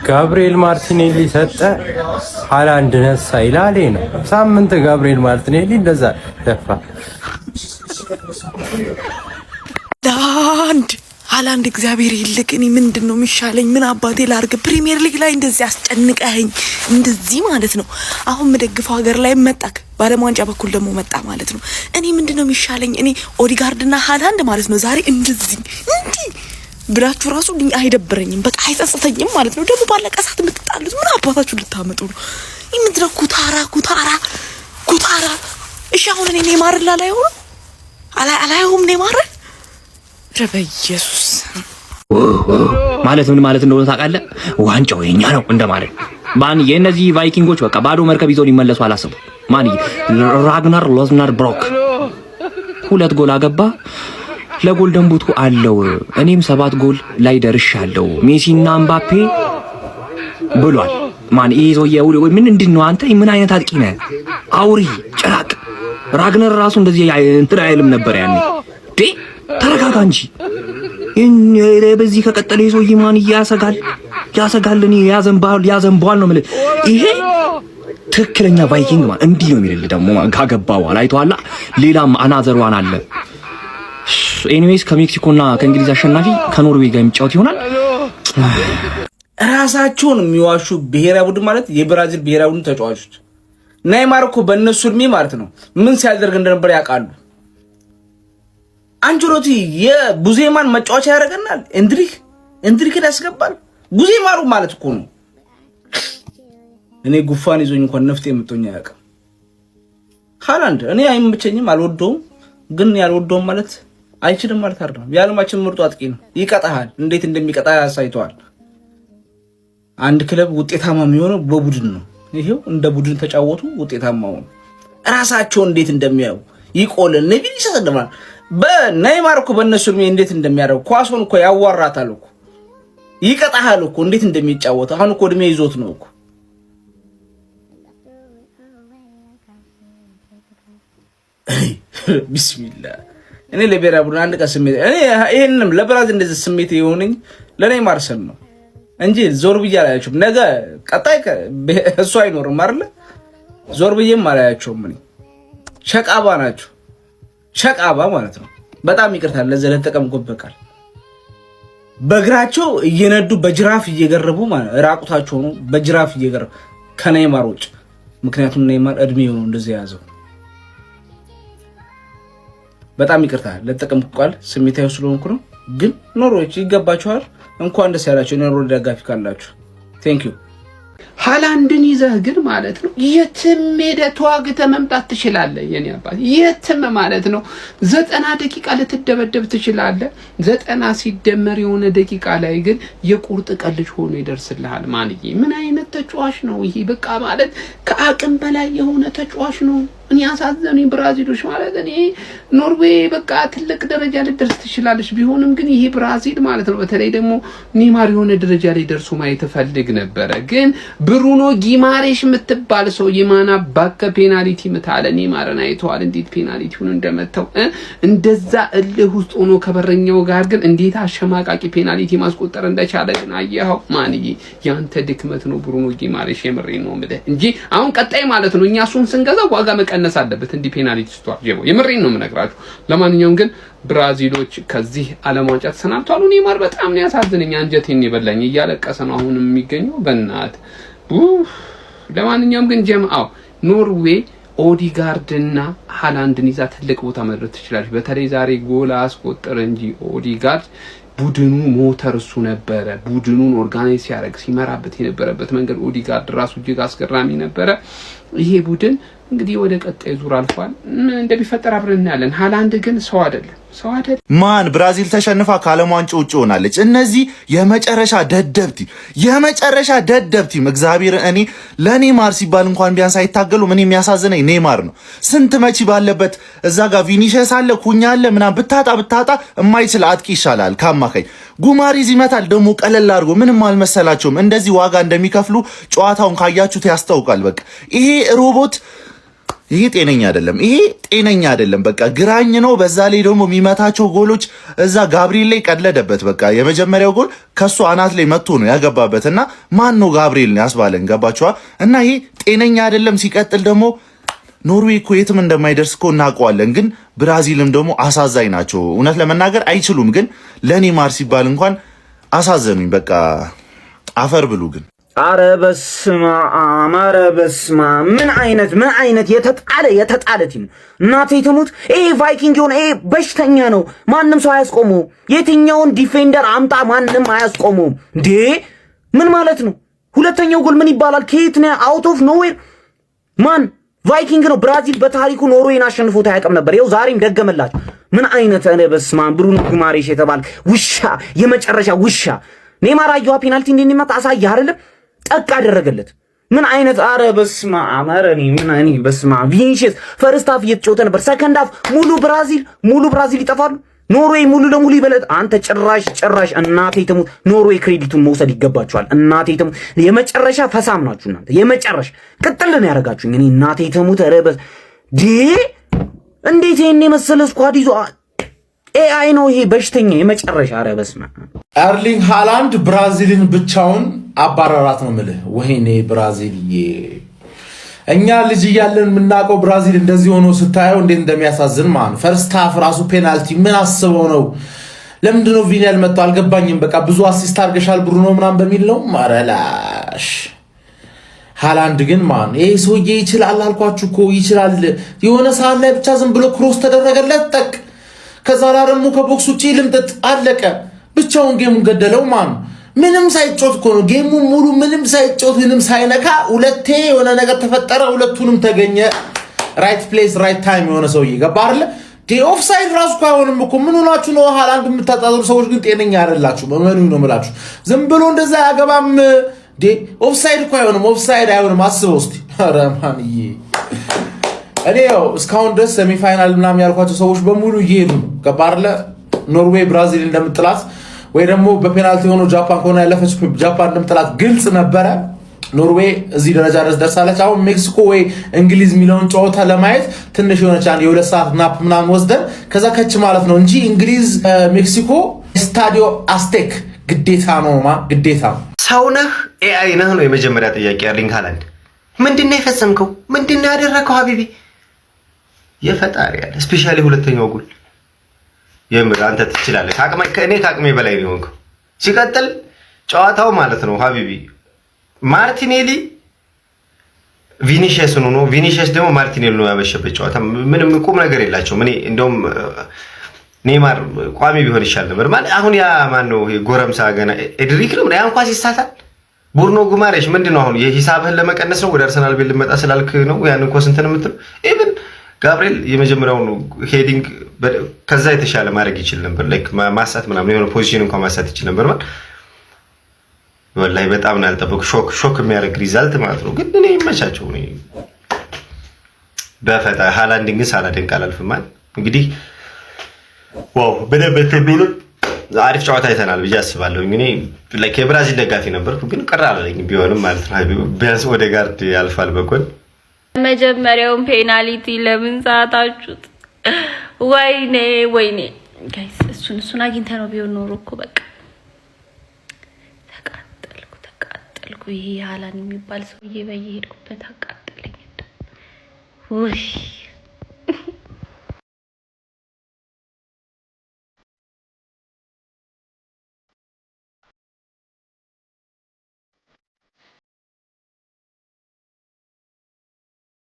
ጋብሪኤል ማርቲኔሊ ሰጠ ሃላንድ ነሳ ይላል ነው ሳምንት ጋብሪኤል ማርቲኔሊ እንደዛ ደፋ ሃላንድ እግዚአብሔር ይልቅ እኔ ምንድነው የሚሻለኝ ምን አባቴ ላርግ ፕሪሚየር ሊግ ላይ እንደዚህ አስጨንቀኝ እንደዚህ ማለት ነው አሁን መደግፈው ሀገር ላይ መጣክ ባለም ዋንጫ በኩል ደግሞ መጣ ማለት ነው እኔ ምንድነው የሚሻለኝ እኔ ኦዲጋርድና ሃላንድ ማለት ነው ዛሬ እንደዚህ እንዴ ብላችሁ ራሱ አይደብረኝም በቃ አይጸጽተኝም ማለት ነው ደግሞ ባለቀ ሰዓት የምትጣሉት ምን አባታችሁ ልታመጡ ነው ይምድረኩ ኩታራ እሺ አሁን እኔ ኔማር ላይ ሆኖ አላየሁም ኔማር ኢየሱስ ማለት ምን ማለት እንደሆነ ታውቃለህ ዋንጫው የኛ ነው እንደማለት ማን የነዚህ ቫይኪንጎች በቃ ባዶ መርከብ ይዘው ሊመለሱ አላሰቡ ማን ራግናር ሎዝናር ብሮክ 2 ጎል አገባ ለጎልደን ቡቱ አለው እኔም 7 ጎል ላይ ደርሻለሁ ሜሲና ኤምባፔ ብሏል ማን ይዞየው ምን እንደነው አንተ ምን አይነት አጥቂ ነህ አውሪ ጭራቅ ራግናር ራሱ እንደዚህ እንትን አይልም ነበር ያኔ ዴ ተረጋጋ እንጂ በዚህ ከቀጠለ ይዞይ ማን ያሰጋልኝ ያዘንባል ነው ማለት ይሄ ትክክለኛ ቫይኪንግ ማለት እንዲህ ነው የሚል ደግሞ ካገባው አይተዋላ ሌላም አናዘርዋን አለ ኤኒዌይስ ከሜክሲኮና ከእንግሊዝ አሸናፊ ከኖርዌይ ጋር የሚጫወት ይሆናል ራሳቸውን የሚዋሹ ብሔራዊ ቡድን ማለት የብራዚል ብሔራዊ ቡድን ተጫዋቾች ኔይማር እኮ በእነሱ እድሜ ማለት ነው ምን ሲያደርግ እንደነበር ያውቃሉ አንጀሎቲ የቡዜማን መጫወቻ ያደርገናል እንድሪክን ያስገባል ቡዜማሩ ማለት እኮ ነው እኔ ጉፋን ይዞኝ እንኳን ነፍጤ የምትሆኛ ያውቃል ሃላንድ እኔ አይመቸኝም አልወደውም ግን ያልወደውም ማለት አይችልም ማለት አይደለም የዓለማችን ምርጡ አጥቂ ነው ይቀጣሃል እንዴት እንደሚቀጣ ያሳይቷል አንድ ክለብ ውጤታማ የሚሆነው በቡድን ነው ይሄው እንደ ቡድን ተጫወቱ ውጤታማ ሆኑ ራሳቸው እንዴት እንደሚያዩ ይቆልን ነብይ ይሰደማል በኔይማር እኮ በእነሱ እንዴት እንደሚያደርግ ኳሱን እኮ ያዋራታል እኮ ይቀጣሃል እኮ እንዴት እንደሚጫወት አሁን እኮ እድሜ ይዞት ነው እኮ ቢስሚላህ እኔ ለብሔራዊ ቡድን አንድ ቀን ስሜት እኔ ይሄንንም ለብራዚል እንደዚህ ስሜት የሆነኝ ለኔይማር ስም ነው እንጂ ዞር ብዬ አላያቸውም ነገ ቀጣይ እሱ አይኖርም አይደል ዞር ብዬም አላያቸውም እኔ ሸቃባ ናቸው ሸቃባ ማለት ነው በጣም ይቅርታል ለዘለ ተቀምቆበቃል በእግራቸው እየነዱ በጅራፍ እየገረቡ ማለት ራቁታቸው ነው በጅራፍ እየገረቡ ከኔይማር ውጭ ምክንያቱም ኔይማር እድሜው ነው እንደዚህ ያዘው በጣም ይቅርታል ለተቀምቆቃል ስሜታዊ ስለሆንኩ ነው ግን ኖሮች ይገባቸዋል እንኳን ደስ ያላችሁ ኖሮ ደጋፊ ካላችሁ ቴንክ ዩ ሃላንድን ይዘህ ግን ማለት ነው የትም ሄደህ ተዋግተህ መምጣት ትችላለህ የኔ አባት የትም ማለት ነው 90 ደቂቃ ልትደበደብ ትችላለህ 90 ሲደመር የሆነ ደቂቃ ላይ ግን የቁርጥ ቀልጅ ሆኖ ይደርስልሃል ማንዬ ምን አይነት ተጫዋች ነው ይሄ በቃ ማለት ከአቅም በላይ የሆነ ተጫዋች ነው እኔ አሳዘኑኝ ብራዚሎች ማለት እኔ ኖርዌይ በቃ ትልቅ ደረጃ ልትደርስ ትችላለች ቢሆንም ግን ይሄ ብራዚል ማለት ነው በተለይ ደግሞ ኔይማር የሆነ ደረጃ ላይ ደርሶ ማየት ፈልግ ነበር ግን ብሩኖ ጊማሬሽ የምትባል ሰው የማና ባከ ፔናልቲ መታለ ኔይማርን አይተዋል እንዴት ፔናልቲውን እንደመተው እንደዛ እልህ ውስጥ ሆኖ ከበረኛው ጋር ግን እንዴት አሸማቃቂ ፔናልቲ ማስቆጠር እንደቻለ ግን አየኸው ማንዬ ያንተ ድክመት ነው ብሩኖ ጊማሬሽ የምሬን ነው ማለት እንጂ አሁን ቀጣይ ማለት ነው እኛ እሱን ስንገዛ ዋጋ መቀነስ አለበት እንዲ ፔናልቲ ስቷል ጀቦ የምሬን ነው የምነግራችሁ ለማንኛውም ግን ብራዚሎች ከዚህ ዓለም ዋንጫ ተሰናብተዋል ኔይማር በጣም ነው ያሳዝነኝ አንጀቴን ይበላኝ እያለቀሰ ነው አሁንም የሚገኘው በእናት ለማንኛውም ግን ጀማው ኖርዌይ ኦዲጋርድና ሃላንድን ይዛ ትልቅ ቦታ መድረስ ትችላለች በተለይ ዛሬ ጎል አስቆጠረ እንጂ ኦዲጋርድ ቡድኑ ሞተር እሱ ነበር ቡድኑን ኦርጋናይዝ ሲያደርግ ሲመራበት የነበረበት መንገድ ኦዲጋርድ ራሱ እጅግ አስገራሚ ነበር ይሄ ቡድን እንግዲህ ወደ ቀጣይ ዙር አልፏል እንደሚፈጠር አብረን እናያለን ሃላንድ ግን ሰው አይደለም ማን ብራዚል ተሸንፋ ከዓለም ዋንጫ ውጭ ሆናለች እነዚህ የመጨረሻ ደደብቲ እግዚአብሔር እኔ ለኔይማር ሲባል እንኳን ቢያንስ አይታገሉ ምን የሚያሳዝነኝ ኔይማር ነው ስንት መቺ ባለበት እዛ ጋር ቪኒሺየስ አለ ኩኛ አለ ምናም ብታጣ የማይችል አጥቂ ይሻላል ካማካኝ ጉማሬዝ ይመታል ደሞ ቀለል አድርጎ ምንም አልመሰላቸውም እንደዚህ ዋጋ እንደሚከፍሉ ጨዋታውን ካያችሁት ያስታውቃል በቃ ይሄ ሮቦት ይሄ ጤነኛ አይደለም። ይሄ ጤነኛ አይደለም። በቃ ግራኝ ነው። በዛ ላይ ደግሞ የሚመታቸው ጎሎች እዛ ጋብሪኤል ላይ ቀለደበት። በቃ የመጀመሪያው ጎል ከሱ አናት ላይ መጥቶ ነው ያገባበት እና ማን ነው ጋብሪኤል ነው ያስባለን። ገባችኋ? እና ይሄ ጤነኛ አይደለም። ሲቀጥል ደግሞ ኖርዌይ እኮ የትም እንደማይደርስ እኮ እናውቀዋለን። ግን ብራዚልም ደግሞ አሳዛኝ ናቸው። እውነት ለመናገር አይችሉም። ግን ለኔማር ሲባል እንኳን አሳዘኑኝ። በቃ አፈር ብሉ ግን አረ በስመ አብ አረ በስመ አብ ምን አይነት የተጣለ ቲም እናቴ ትሙት። ይሄ ቫይኪንግ የሆነ ይሄ በሽተኛ ነው። ማንም ሰው አያስቆመው። የትኛውን ዲፌንደር አምጣ ማንም አያስቆመው። እንዴ ምን ማለት ነው? ሁለተኛው ጎል ምን ይባላል? ከየት ነው? አውት ኦፍ ኖዌር ማን ቫይኪንግ ነው። ብራዚል በታሪኩ ኖርዌይን አሸንፎት አያውቅም ነበር። ይኸው ዛሬም ደገመላችሁ። ምን አይነት አረ በስመ አብ ብሩኖ ጉማሬሽ የተባለ ውሻ፣ የመጨረሻ ውሻ። ኔማር አየዋ ፔናልቲ እንደሚመታ አሳየ አይደለም ጠቅ አደረገለት። ምን አይነት አረ በስመ አብ አረ እኔ በስመ አብ። ቪኒሺየስ ፈርስት ሃፍ እየተጫወተ ነበር። ሰከንድ ሃፍ ሙሉ ብራዚል ይጠፋሉ። ኖርዌይ ሙሉ ለሙሉ ይበለጥ። አንተ ጭራሽ እናቴ ትሙት። ኖርዌይ ክሬዲቱን መውሰድ ይገባችኋል። እናቴ ትሙት። የመጨረሻ ፈሳም ናችሁ እናንተ። የመጨረሻ ቅጥል ነው ያደርጋችሁኝ። እኔ እናቴ ትሙት። ኧረ እንዴት ይሄን የመሰለ ስኳድ ይዞ ኤአይ ነው ይሄ በሽተኛ የመጨረሻ። ኧረ በስመ አብ። ኤርሊንግ ሃላንድ ብራዚልን ብቻውን አባረራት ነው የምልህ። ወይኔ ብራዚልዬ፣ እኛ ልጅ እያለን የምናውቀው ብራዚል እንደዚህ ሆኖ ስታየው እንዴት እንደሚያሳዝን ማን። ፈርስት ሃፍ ራሱ ፔናልቲ ምን አስበው ነው? ለምንድን ነው ቪኒ ያልመጣው አልገባኝም። በቃ ብዙ አሲስት አድርገሻል ብሩኖ ምናምን በሚል ነው ማረላሽ። ሃላንድ ግን ማን ይሄ ሰውዬ ይችላል አልኳችሁ እኮ ይችላል። የሆነ ሰዓት ላይ ብቻ ዝም ብሎ ክሮስ ተደረገለት ጠቅ፣ ከዛ ላይ ደግሞ ከቦክስ ውጪ ልምጥጥ አለቀ። ብቻውን ጌሙን ገደለው ማን። ምንም ሳይጮት እኮ ነው ጌሙ ሙሉ ምንም ሳይጮት ምንም ሳይነካ ሁለቴ የሆነ ነገር ተፈጠረ፣ ሁለቱንም ተገኘ። ራይት ፕሌስ ራይት ታይም የሆነ ሰውዬ ገባ አይደለ? ኦፍሳይድ ራሱ እኮ አይሆንም እኮ። ምን ሆናችሁ ነው? ሃላንድ የምታጣጥሩ ሰዎች ግን ጤነኛ አይደላችሁ። በመኑ ነው የምላችሁ። ዝም ብሎ እንደዛ ያገባም ኦፍሳይድ እኮ አይሆንም። ኦፍሳይድ አይሆንም። አስበው እስቲ። ኧረ ማንዬ እኔ ያው እስካሁን ድረስ ሴሚፋይናል ምናምን ያልኳቸው ሰዎች በሙሉ እየሄዱ ገባ አይደለ? ኖርዌይ ብራዚል እንደምጥላት ወይ ደግሞ በፔናልቲ ሆኖ ጃፓን ከሆነ ያለፈች ጃፓን እንደምጥላት ግልጽ ነበረ። ኖርዌይ እዚህ ደረጃ ድረስ ደርሳለች። አሁን ሜክሲኮ ወይ እንግሊዝ የሚለውን ጨዋታ ለማየት ትንሽ የሆነች አንድ የ2 ሰዓት ናፕ ምናምን ወስደን ከዛ ከች ማለት ነው እንጂ እንግሊዝ ሜክሲኮ ስታዲዮ አስቴክ ግዴታ ነው ግዴታ። ሰው ነህ ኤአይ ነህ ነው የመጀመሪያ ጥያቄ። ኤርሊንግ ሃላንድ ምንድነው የፈጸምከው? ምንድነው ያደረከው? ሀቢቢ የፈጣሪ ያለ ስፔሻሊ ሁለተኛው ጎል የምር አንተ ትችላለህ። እኔ ከአቅሜ በላይ ነው የሆንከው። ሲቀጥል ጨዋታው ማለት ነው ሀቢቢ ማርቲኔሊ ቪኒሺየስ ነው። ቪኒሺየስ ደግሞ ማርቲኔሊ ነው ያበሸበት ጨዋታ። ምንም ቁም ነገር የላቸውም። እኔ እንደውም ኔማር ቋሚ ቢሆን ይሻል ነበር። ማለት አሁን ያ ማን ነው ጎረምሳ ገና ኤድሪክ ነው ያን ኳስ ይሳታል። ቡርኖ ጉማሬሽ ምንድነው አሁን የሂሳብህን ለመቀነስ ነው ወደ አርሰናል ቤት ልመጣ ስላልክ ነው ያን ኳስ እንትን የምትለው? ኢቭን ጋብሪኤል የመጀመሪያውን ሄዲንግ ከዛ የተሻለ ማድረግ ይችል ነበር። ላይክ ማሳት ምናምን የሆነ ፖዚሽን እንኳን ማሳት ይችል ነበር ማለት ወላሂ በጣም ነው ያልጠበቁ። ሾክ የሚያደርግ ሪዛልት ማለት ነው። ግን እኔ ይመቻቸው ነው በፈታ ሃላንድን ግን ሳላደንቅ አላልፍም ማለት እንግዲህ ዋው በደንብ ተብሎ አሪፍ ጨዋታ አይተናል ብዬ አስባለሁ። እኔ ላይክ የብራዚል ደጋፊ ነበርኩ ግን ቅር አላለኝም ቢሆንም ማለት ነው። ቢያንስ ወደ ጋርድ ያልፋል በጎል። መጀመሪያውን ፔናልቲ ለምን ሰዓታችሁት? ወይኔ ጋይስ እሱን አግኝተ ነው ቢሆን ኖሮ እኮ በቃ ተቃጠልኩ። ይሄ ሃላንድ የሚባል ሰውዬ በየሄድኩበት አቃጠለኝ። ውይ